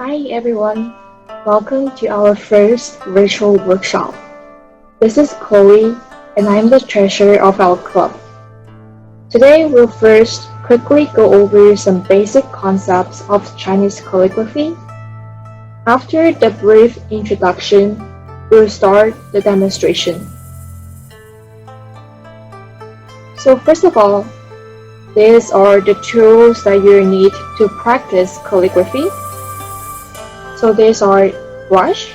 Hi everyone, welcome to our first virtual workshop. This is Chloe and I'm the treasurer of our club. Today we'll first quickly go over some basic concepts of Chinese calligraphy. After the brief introduction, we'll start the demonstration. So first of all, these are the tools that you need to practice calligraphy. So these are brush,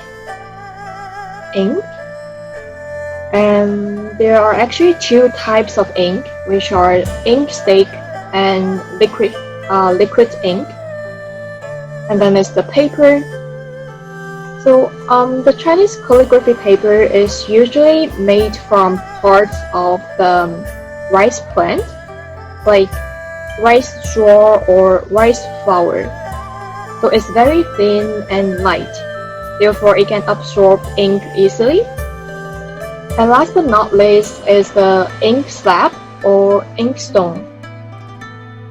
ink, and there are actually two types of ink, which are ink stick and liquid ink. And then there's the paper. So the Chinese calligraphy paper is usually made from parts of the rice plant, like rice straw or rice flour. So it's very thin and light, therefore it can absorb ink easily. And last but not least is the ink slab or ink stone.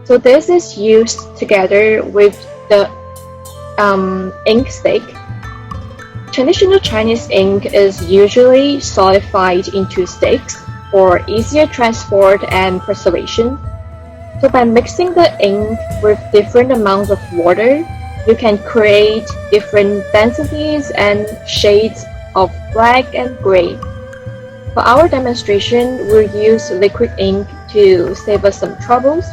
So this is used together with the ink stick. Traditional Chinese ink is usually solidified into sticks for easier transport and preservation. So by mixing the ink with different amounts of water, you can create different densities and shades of black and gray. For our demonstration, we'll use liquid ink to save us some troubles.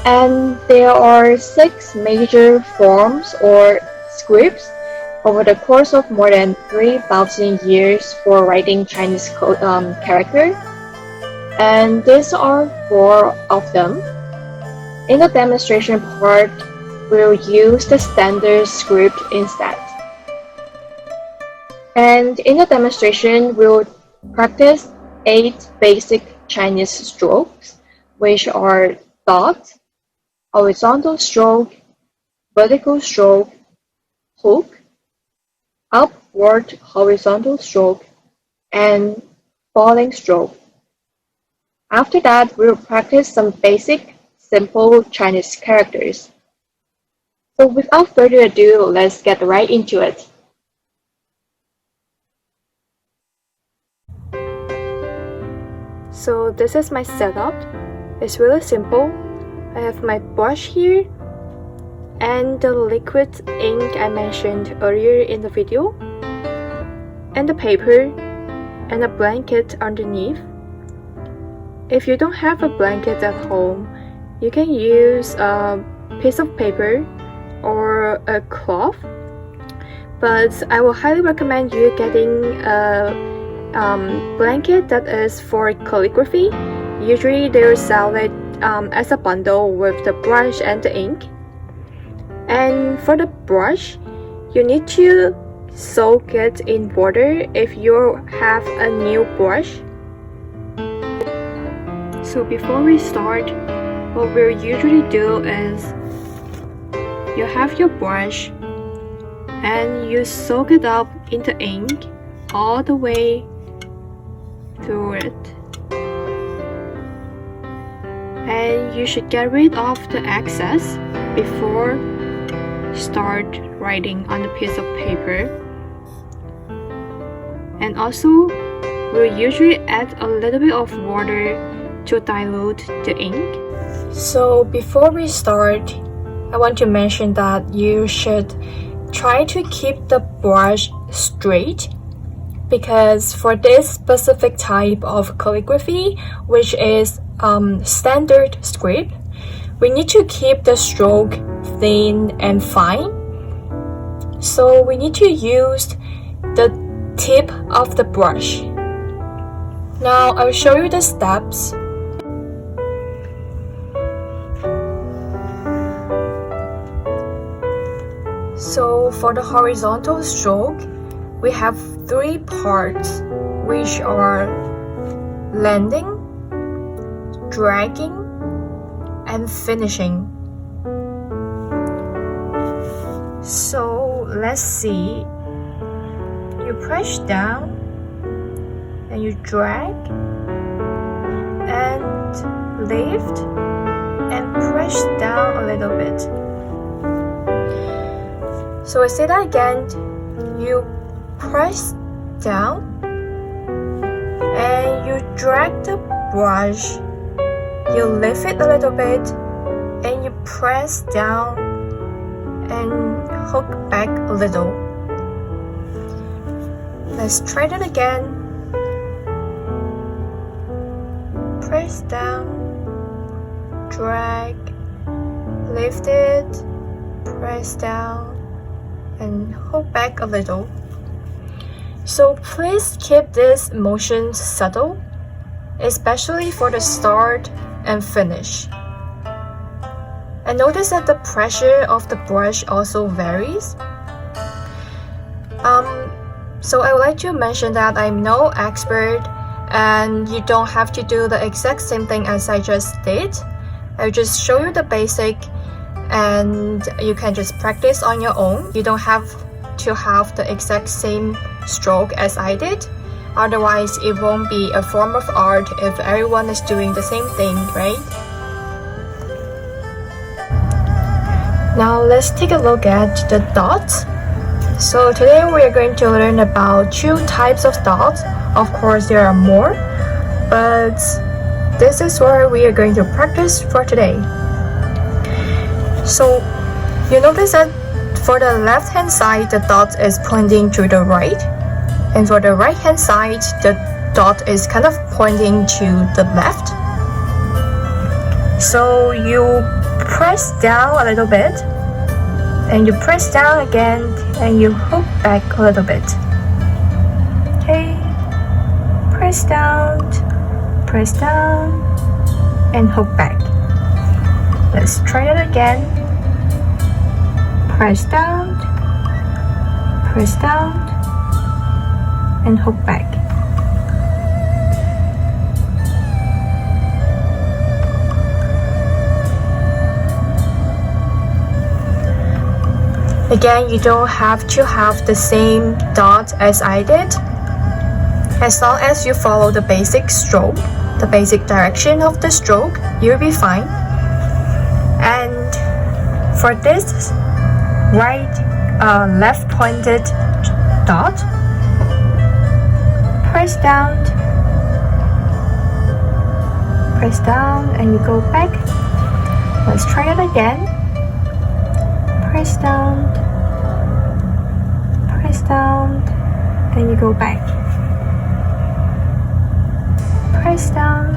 And there are 6 major forms or scripts over the course of more than 3,000 years for writing Chinese character. And these are 4 of them. In the demonstration part, we'll use the standard script instead. And in the demonstration, we'll practice 8 basic Chinese strokes, which are dot, horizontal stroke, vertical stroke, hook, upward horizontal stroke, and falling stroke. After that, we'll practice some basic, simple Chinese characters. So without further ado, let's get right into it. So this is my setup. It's really simple. I have my brush here and the liquid ink I mentioned earlier in the video, and the paper and a blanket underneath. If you don't have a blanket at home, you can use a piece of paper or a cloth, but I will highly recommend you getting a blanket that is for calligraphy. Usually they sell it as a bundle with the brush and the ink. And for the brush, you need to soak it in water if you have a new brush. So before we start, what we'll usually do is you have your brush and you soak it up in the ink all the way through it. And you should get rid of the excess before start writing on the piece of paper. And also, we'll usually add a little bit of water to dilute the ink. So before we start, I want to mention that you should try to keep the brush straight, because for this specific type of calligraphy, which is standard script, we need to keep the stroke thin and fine. So we need to use the tip of the brush. Now I will show you the steps. So for the horizontal stroke, we have 3 parts, which are landing, dragging, and finishing. So let's see. You push down and you drag and lift and press down a little bit. So I say that again. You press down and you drag the brush. You lift it a little bit and you press down and hook back a little. Let's try that again. Press down, drag, lift it, press down, and hook back a little. So please keep this motion subtle, especially for the start and finish. And notice that the pressure of the brush also varies. So I would like to mention that I'm no expert and you don't have to do the exact same thing as I just did. I'll just show you the basic and you can just practice on your own. You don't have to have the exact same stroke as I did. Otherwise, it won't be a form of art if everyone is doing the same thing, right? Now let's take a look at the dots. So today we are going to learn about 2 types of dots. Of course, there are more, but this is what we are going to practice for today. So you notice that for the left hand side, the dot is pointing to the right, and for the right hand side, the dot is kind of pointing to the left. So you press down a little bit, and you press down again, and you hook back a little bit. Okay, press down, and hook back. Let's try it again. Press down, and hook back. Again, you don't have to have the same dot as I did. As long as you follow the basic stroke, the basic direction of the stroke, you'll be fine. And for this left pointed dot, press down, and you go back. Let's try it again. Press down, and you go back. Press down,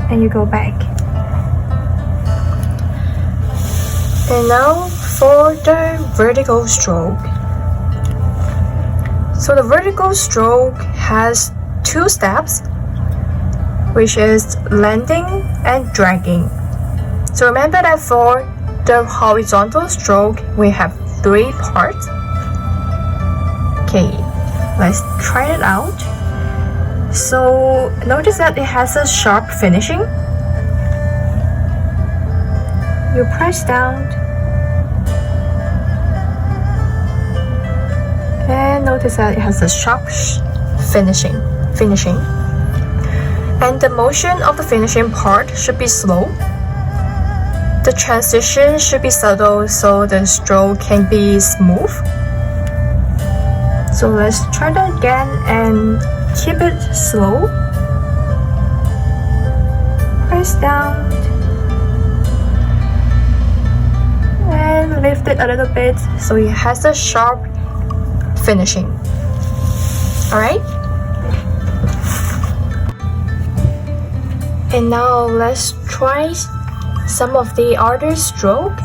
and you go back. And now for the vertical stroke. So the vertical stroke has 2 steps, which is landing and dragging. So remember that for the horizontal stroke, we have 3 parts. Okay, let's try it out. So notice that it has a sharp finishing. You press down and notice that it has a sharp finishing. And the motion of the finishing part should be slow. The transition should be subtle so the stroke can be smooth. So let's try that again and keep it slow. Press down and lift it a little bit so it has a sharp finishing. Alright? And now let's try some of the other stroke.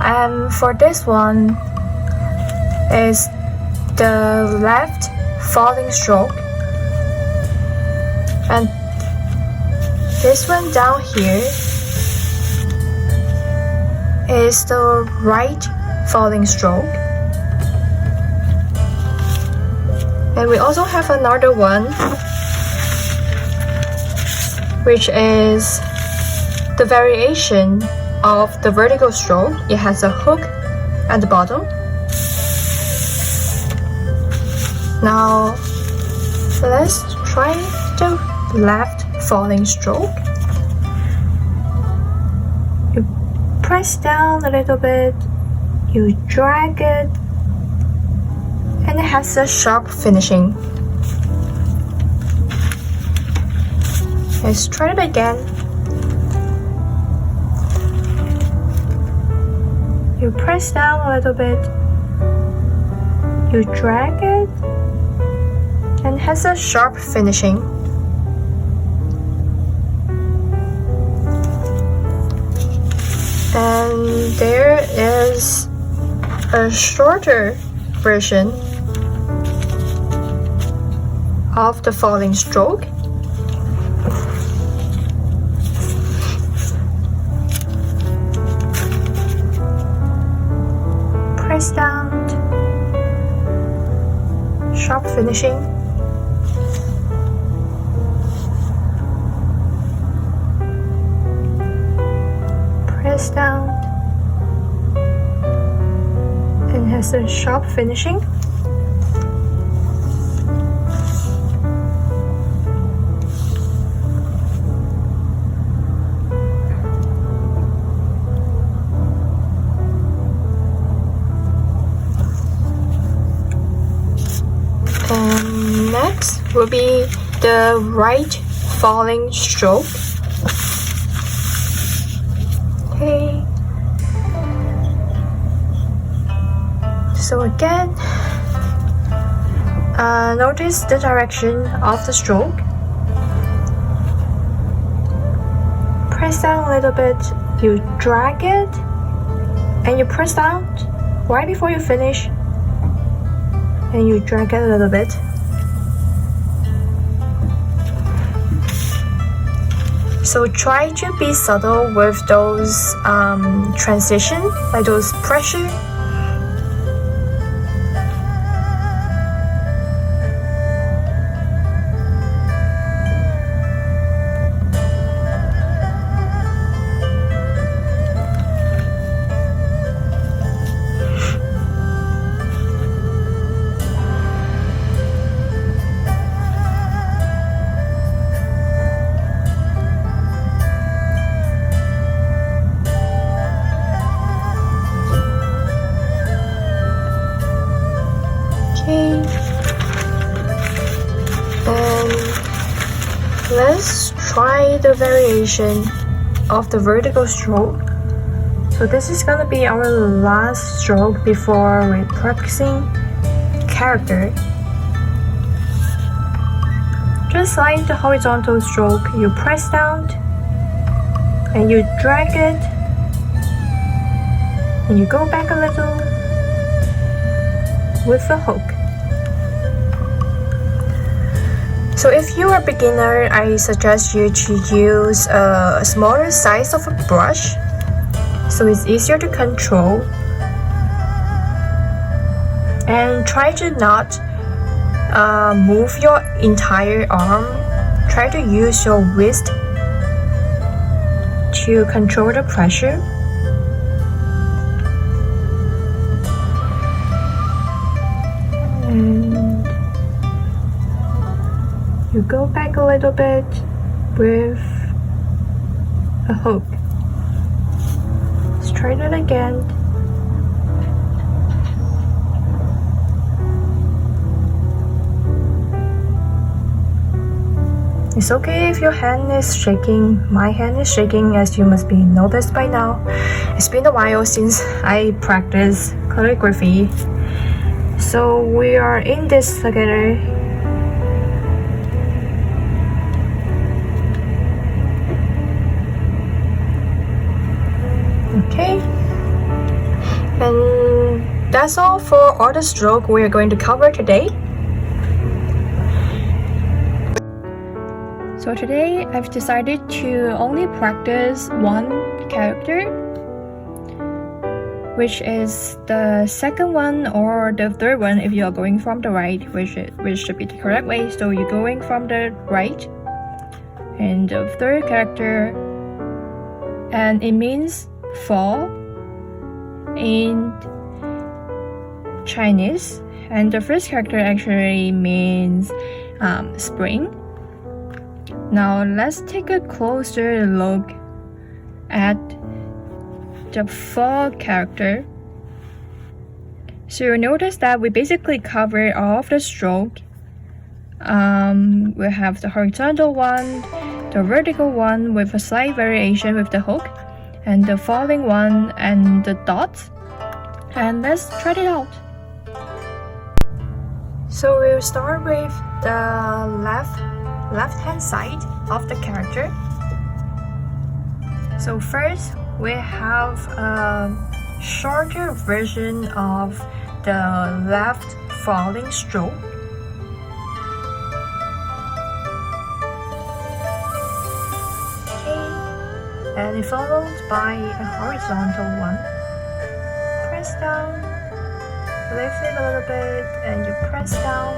And for this one is the left falling stroke, and this one down here is the right falling stroke. And we also have another one, which is the variation of the vertical stroke. It has a hook at the bottom. Now let's try the left falling stroke. You press down a little bit, you drag it, and it has a sharp finishing. Let's try it again. You press down a little bit, you drag it, and it has a sharp finishing. And there is a shorter version of the falling stroke. Press down, sharp finishing. Press down, and has a sharp finishing. And next will be the right falling stroke. Okay. So again, notice the direction of the stroke. Press down a little bit, you drag it, and you press down right before you finish, and you drag it a little bit. So try to be subtle with those transition, like those pressure. Okay, and let's try the variation of the vertical stroke. So this is gonna be our last stroke before we're practicing character. Just like the horizontal stroke, you press down and you drag it and you go back a little with the hook. So if you are a beginner, I suggest you to use a smaller size of a brush so it's easier to control, and try to not move your entire arm. Try to use your wrist to control the pressure. And you go back a little bit with a hook. Let's try that again. It's okay if your hand is shaking. My hand is shaking, as you must be noticed by now. It's been a while since I practiced calligraphy. So we are in this together. Okay. And that's all for all the stroke we are going to cover today. So today I've decided to only practice one character, which is the second one or the third one if you are going from the right, which should be the correct way. So you're going from the right, and the third character, and it means fall in Chinese, and the first character actually means spring. Now let's take a closer look at the fall character. So you'll notice that we basically cover all of the stroke. We have the horizontal one, the vertical one with a slight variation with the hook, and the falling one and the dots. And let's try it out. So we'll start with the left hand side of the character. So first we have a shorter version of the left falling stroke. Okay, and followed by a horizontal one. Press down, lift it a little bit, and you press down,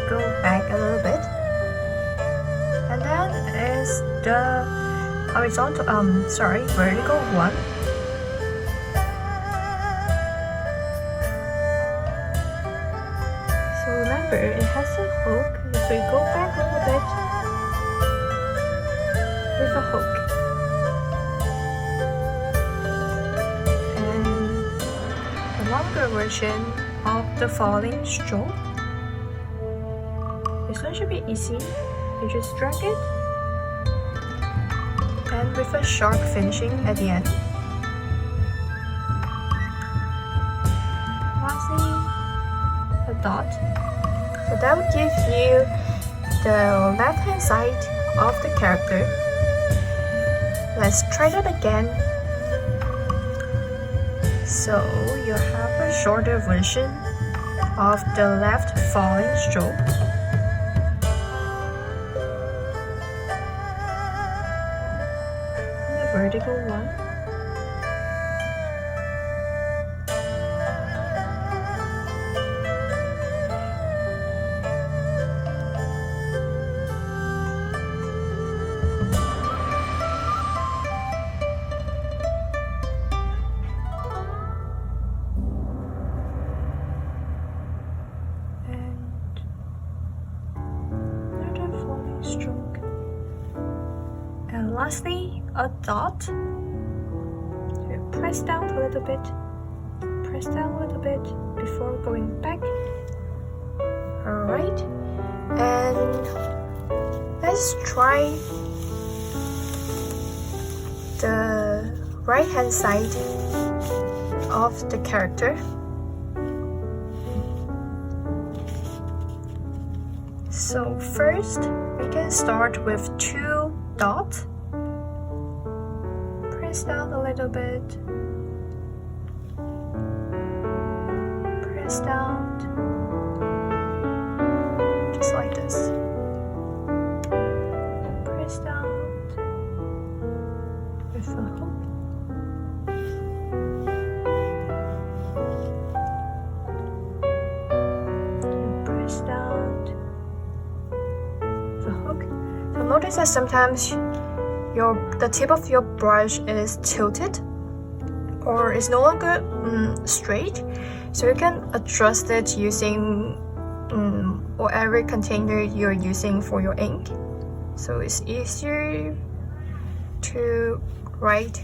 go back a little bit, and then is the vertical one. So remember, it has a hook, so you go back a little bit with a hook. And the longer version of the falling stroke. This one should be easy. You just drag it, and with a sharp finishing at the end. Lastly, a dot. So that will give you the left hand side of the character. Let's try that again. So you have a shorter version of the left falling stroke. Vertical one. And another falling stroke. And lastly, a dot. So press down a little bit, press down a little bit before going back. Alright, and let's try the right hand side of the character. So first, we can start with 2 dots. Press down a little bit, press down, just like this. Press down with a hook. And press down with a hook. So notice that sometimes the tip of your brush is tilted or is no longer straight, so you can adjust it using whatever container you're using for your ink, so it's easier to write.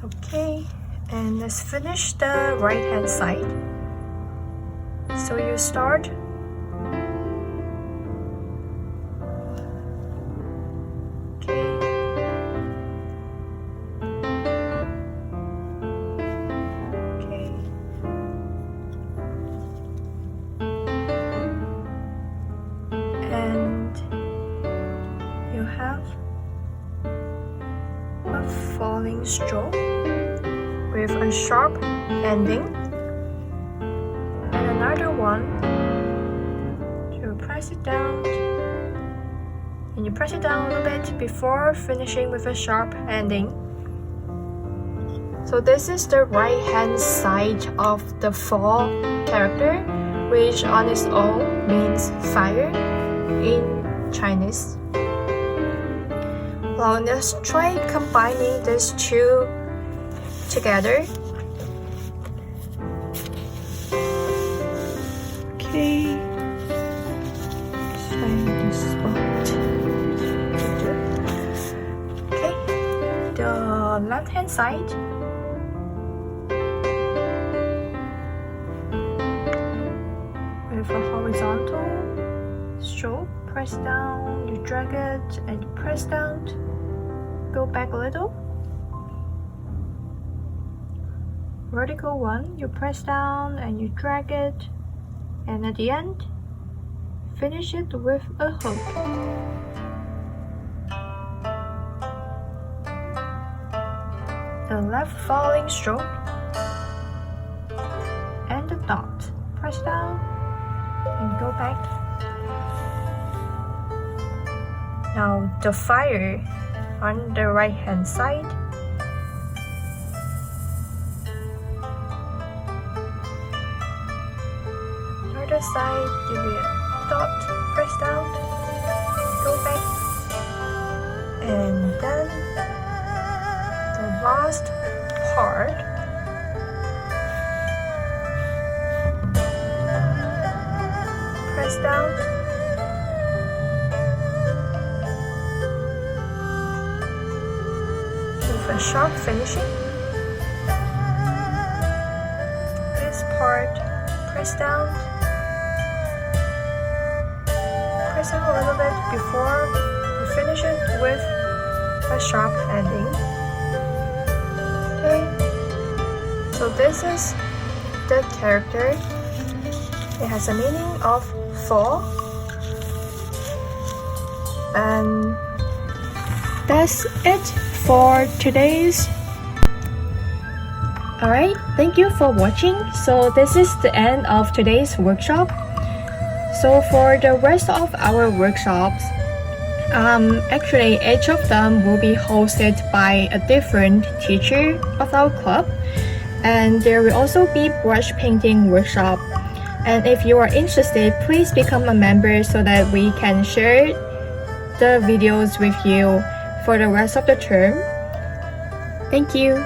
Okay, and let's finish the right hand side. So you start and you have a falling stroke with a sharp ending, and another one. You press it down, and you press it down a little bit before finishing with a sharp ending. So this is the right hand side of the fall character, which on its own means fire in Chinese. Well, let's try combining these two together. Okay, find the spot. Okay, left hand side. With a horizontal stroke, press down, you drag it and press down, go back a little. Vertical one, you press down and you drag it, and at the end, finish it with a hook. The left falling stroke and the dot. Press down and go back. Now the fire on the right hand side. Other side, give it a dot, press down, go back, and then the last part, press down, with a sharp finishing. This part, press down. Press down a little bit before you finish it with a sharp ending. Okay, so this is the character. It has a meaning of fall, and that's it for today's. Alright, thank you for watching. So this is the end of today's workshop. So for the rest of our workshops, actually each of them will be hosted by a different teacher of our club, and there will also be brush painting workshop. And if you are interested, please become a member so that we can share the videos with you for the rest of the term. Thank you.